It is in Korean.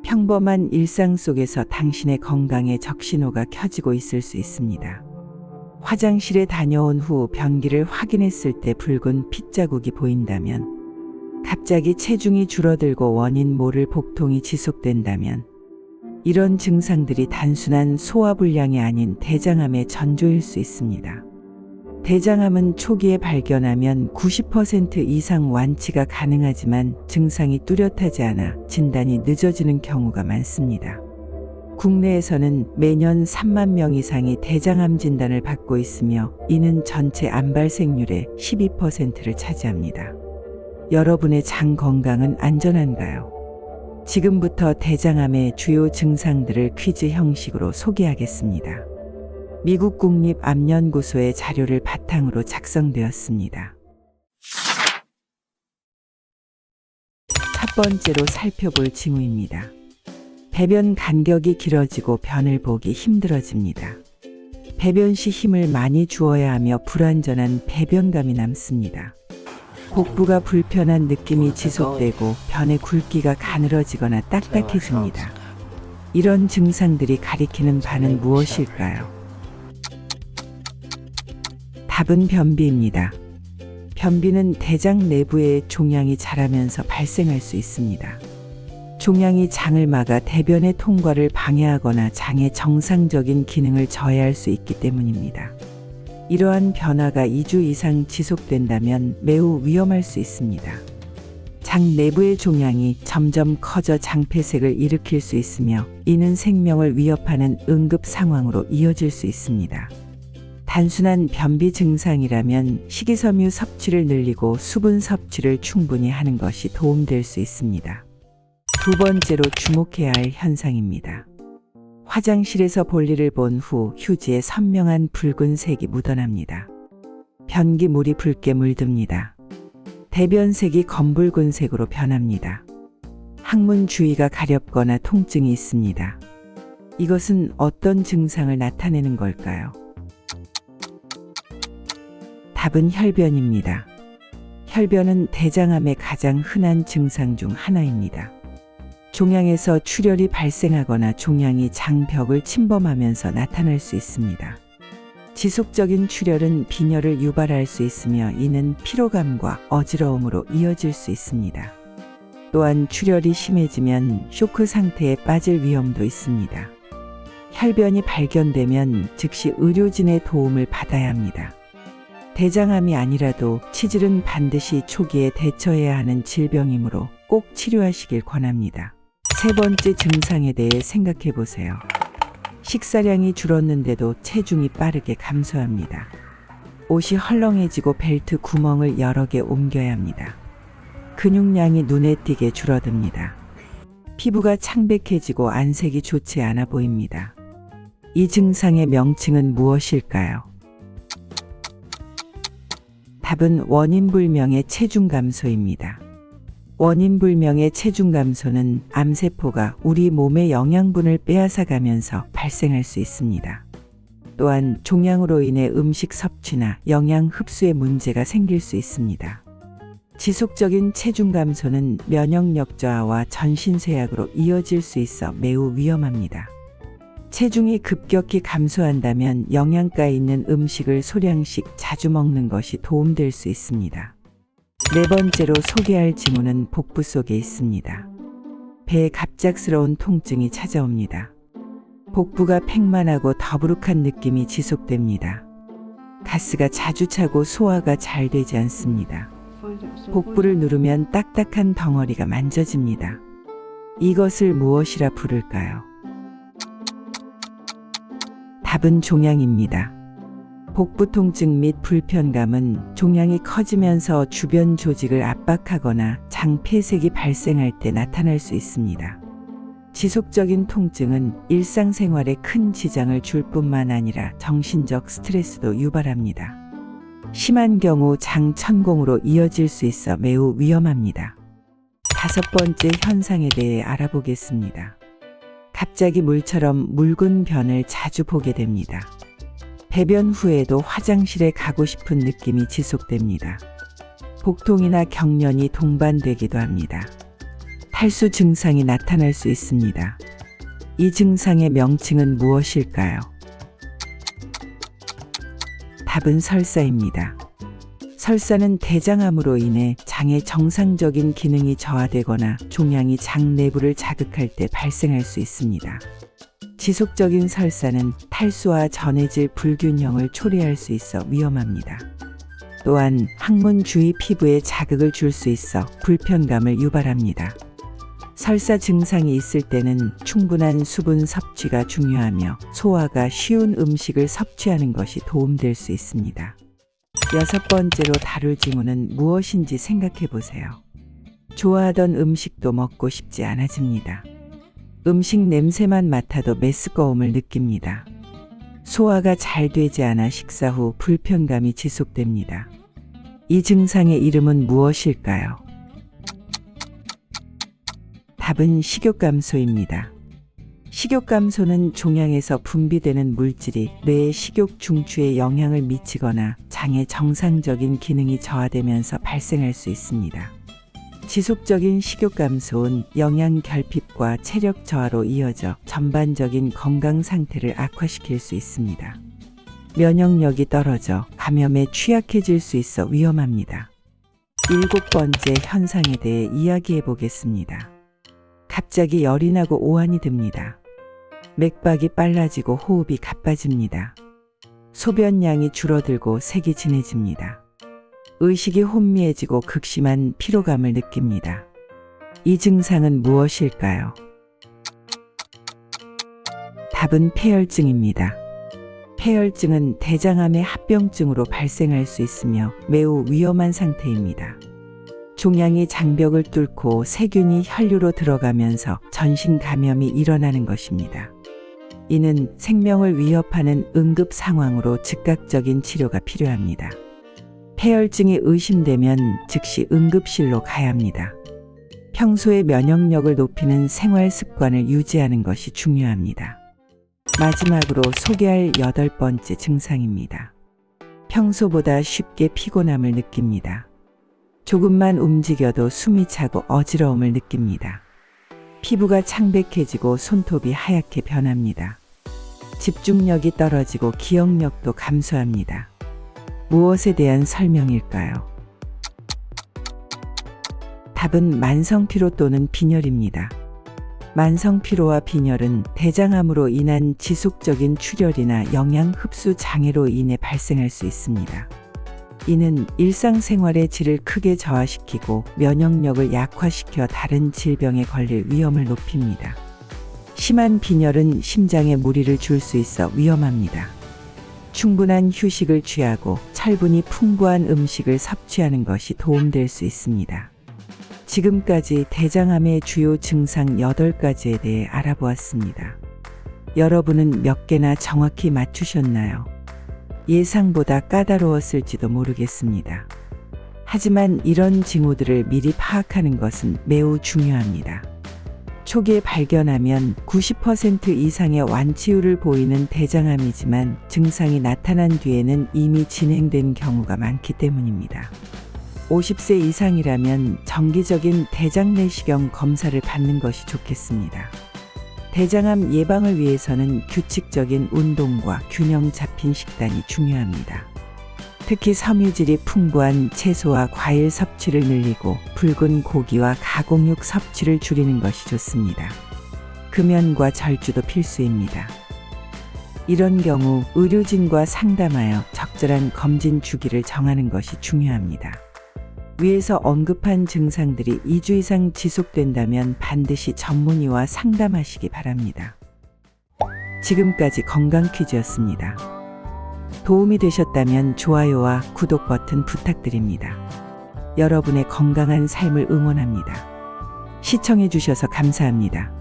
평범한 일상 속에서 당신의 건강에 적신호가 켜지고 있을 수 있습니다. 화장실에 다녀온 후 변기를 확인했을 때 붉은 핏자국이 보인다면, 갑자기 체중이 줄어들고 원인 모를 복통이 지속된다면, 이런 증상들이 단순한 소화불량이 아닌 대장암의 전조일 수 있습니다. 대장암은 초기에 발견하면 90% 이상 완치가 가능하지만 증상이 뚜렷하지 않아 진단이 늦어지는 경우가 많습니다. 국내에서는 매년 3만 명 이상이 대장암 진단을 받고 있으며 이는 전체 암 발생률의 12%를 차지합니다. 여러분의 장 건강은 안전한가요? 지금부터 대장암의 주요 증상들을 퀴즈 형식으로 소개하겠습니다. 미국 국립암연구소의 자료를 바탕으로 작성되었습니다. 첫 번째로 살펴볼 징후입니다. 배변 간격이 길어지고 변을 보기 힘들어집니다. 배변 시 힘을 많이 주어야 하며 불완전한 배변감이 남습니다. 복부가 불편한 느낌이 지속되고 변의 굵기가 가늘어지거나 딱딱해집니다. 이런 증상들이 가리키는 바는 무엇일까요? 답은 변비입니다. 변비는 대장 내부에 종양이 자라면서 발생할 수 있습니다. 종양이 장을 막아 대변의 통과를 방해하거나 장의 정상적인 기능을 저해할 수 있기 때문입니다. 이러한 변화가 2주 이상 지속된다면 매우 위험할 수 있습니다. 장 내부의 종양이 점점 커져 장폐색을 일으킬 수 있으며 이는 생명을 위협하는 응급 상황으로 이어질 수 있습니다. 단순한 변비 증상이라면 식이섬유 섭취를 늘리고 수분 섭취를 충분히 하는 것이 도움될 수 있습니다. 두 번째로 주목해야 할 현상입니다. 화장실에서 볼일을 본 후 휴지에 선명한 붉은색이 묻어납니다. 변기물이 붉게 물듭니다. 대변색이 검붉은색으로 변합니다. 항문 주위가 가렵거나 통증이 있습니다. 이것은 어떤 증상을 나타내는 걸까요? 답은 혈변입니다. 혈변은 대장암의 가장 흔한 증상 중 하나입니다. 종양에서 출혈이 발생하거나 종양이 장벽을 침범하면서 나타날 수 있습니다. 지속적인 출혈은 빈혈을 유발할 수 있으며 이는 피로감과 어지러움으로 이어질 수 있습니다. 또한 출혈이 심해지면 쇼크 상태에 빠질 위험도 있습니다. 혈변이 발견되면 즉시 의료진의 도움을 받아야 합니다. 대장암이 아니라도 치질은 반드시 초기에 대처해야 하는 질병이므로 꼭 치료하시길 권합니다. 세 번째 증상에 대해 생각해 보세요. 식사량이 줄었는데도 체중이 빠르게 감소합니다. 옷이 헐렁해지고 벨트 구멍을 여러 개 옮겨야 합니다. 근육량이 눈에 띄게 줄어듭니다. 피부가 창백해지고 안색이 좋지 않아 보입니다. 이 증상의 명칭은 무엇일까요? 답은 원인불명의 체중 감소입니다. 원인불명의 체중 감소는 암세포가 우리 몸의 영양분을 빼앗아가면서 발생할 수 있습니다. 또한 종양으로 인해 음식 섭취나 영양 흡수에 문제가 생길 수 있습니다. 지속적인 체중 감소는 면역력 저하와 전신쇠약으로 이어질 수 있어 매우 위험합니다. 체중이 급격히 감소한다면 영양가 있는 음식을 소량씩 자주 먹는 것이 도움될 수 있습니다. 네 번째로 소개할 징후는 복부 속에 있습니다. 배에 갑작스러운 통증이 찾아옵니다. 복부가 팽만하고 더부룩한 느낌이 지속됩니다. 가스가 자주 차고 소화가 잘 되지 않습니다. 복부를 누르면 딱딱한 덩어리가 만져집니다. 이것을 무엇이라 부를까요? 답은 종양입니다. 복부 통증 및 불편감은 종양이 커지면서 주변 조직을 압박하거나 장 폐색이 발생할 때 나타날 수 있습니다. 지속적인 통증은 일상생활에 큰 지장을 줄 뿐만 아니라 정신적 스트레스도 유발합니다. 심한 경우 장 천공으로 이어질 수 있어 매우 위험합니다. 다섯 번째 현상에 대해 알아보겠습니다. 갑자기 물처럼 묽은 변을 자주 보게 됩니다. 배변 후에도 화장실에 가고 싶은 느낌이 지속됩니다. 복통이나 경련이 동반되기도 합니다. 탈수 증상이 나타날 수 있습니다. 이 증상의 명칭은 무엇일까요? 답은 설사입니다. 설사는 대장암으로 인해 장의 정상적인 기능이 저하되거나 종양이 장 내부를 자극할 때 발생할 수 있습니다. 지속적인 설사는 탈수와 전해질 불균형을 초래할 수 있어 위험합니다. 또한 항문 주위 피부에 자극을 줄 수 있어 불편감을 유발합니다. 설사 증상이 있을 때는 충분한 수분 섭취가 중요하며 소화가 쉬운 음식을 섭취하는 것이 도움될 수 있습니다. 6번째로 다룰 징후는 무엇인지 생각해 보세요. 좋아하던 음식도 먹고 싶지 않아집니다. 음식 냄새만 맡아도 메스꺼움을 느낍니다. 소화가 잘 되지 않아 식사 후 불편감이 지속됩니다. 이 증상의 이름은 무엇일까요? 답은 식욕감소입니다. 식욕감소는 종양에서 분비되는 물질이 뇌의 식욕 중추에 영향을 미치거나 장의 정상적인 기능이 저하되면서 발생할 수 있습니다. 지속적인 식욕감소는 영양 결핍과 체력 저하로 이어져 전반적인 건강 상태를 악화시킬 수 있습니다. 면역력이 떨어져 감염에 취약해질 수 있어 위험합니다. 7번째 현상에 대해 이야기해 보겠습니다. 갑자기 열이 나고 오한이 듭니다. 맥박이 빨라지고 호흡이 가빠집니다. 소변량이 줄어들고 색이 진해집니다. 의식이 혼미해지고 극심한 피로감을 느낍니다. 이 증상은 무엇일까요? 답은 폐혈증입니다. 폐혈증은 대장암의 합병증으로 발생할 수 있으며 매우 위험한 상태입니다. 종양이 장벽을 뚫고 세균이 혈류로 들어가면서 전신 감염이 일어나는 것입니다. 이는 생명을 위협하는 응급 상황으로 즉각적인 치료가 필요합니다. 폐혈증이 의심되면 즉시 응급실로 가야 합니다. 평소에 면역력을 높이는 생활 습관을 유지하는 것이 중요합니다. 마지막으로 소개할 8번째 증상입니다. 평소보다 쉽게 피곤함을 느낍니다. 조금만 움직여도 숨이 차고 어지러움을 느낍니다. 피부가 창백해지고 손톱이 하얗게 변합니다. 집중력이 떨어지고 기억력도 감소합니다. 무엇에 대한 설명일까요? 답은 만성피로 또는 빈혈입니다. 만성피로와 빈혈은 대장암으로 인한 지속적인 출혈이나 영양 흡수 장애로 인해 발생할 수 있습니다. 이는 일상생활의 질을 크게 저하시키고 면역력을 약화시켜 다른 질병에 걸릴 위험을 높입니다. 심한 빈혈은 심장에 무리를 줄 수 있어 위험합니다. 충분한 휴식을 취하고 철분이 풍부한 음식을 섭취하는 것이 도움될 수 있습니다. 지금까지 대장암의 주요 증상 8가지에 대해 알아보았습니다. 여러분은 몇 개나 정확히 맞추셨나요? 예상보다 까다로웠을지도 모르겠습니다. 하지만 이런 징후들을 미리 파악하는 것은 매우 중요합니다. 초기에 발견하면 90% 이상의 완치율을 보이는 대장암이지만 증상이 나타난 뒤에는 이미 진행된 경우가 많기 때문입니다. 50세 이상이라면 정기적인 대장 내시경 검사를 받는 것이 좋겠습니다. 대장암 예방을 위해서는 규칙적인 운동과 균형 잡힌 식단이 중요합니다. 특히 섬유질이 풍부한 채소와 과일 섭취를 늘리고 붉은 고기와 가공육 섭취를 줄이는 것이 좋습니다. 금연과 절주도 필수입니다. 이런 경우 의료진과 상담하여 적절한 검진 주기를 정하는 것이 중요합니다. 위에서 언급한 증상들이 2주 이상 지속된다면 반드시 전문의와 상담하시기 바랍니다. 지금까지 건강 퀴즈였습니다. 도움이 되셨다면 좋아요와 구독 버튼 부탁드립니다. 여러분의 건강한 삶을 응원합니다. 시청해 주셔서 감사합니다.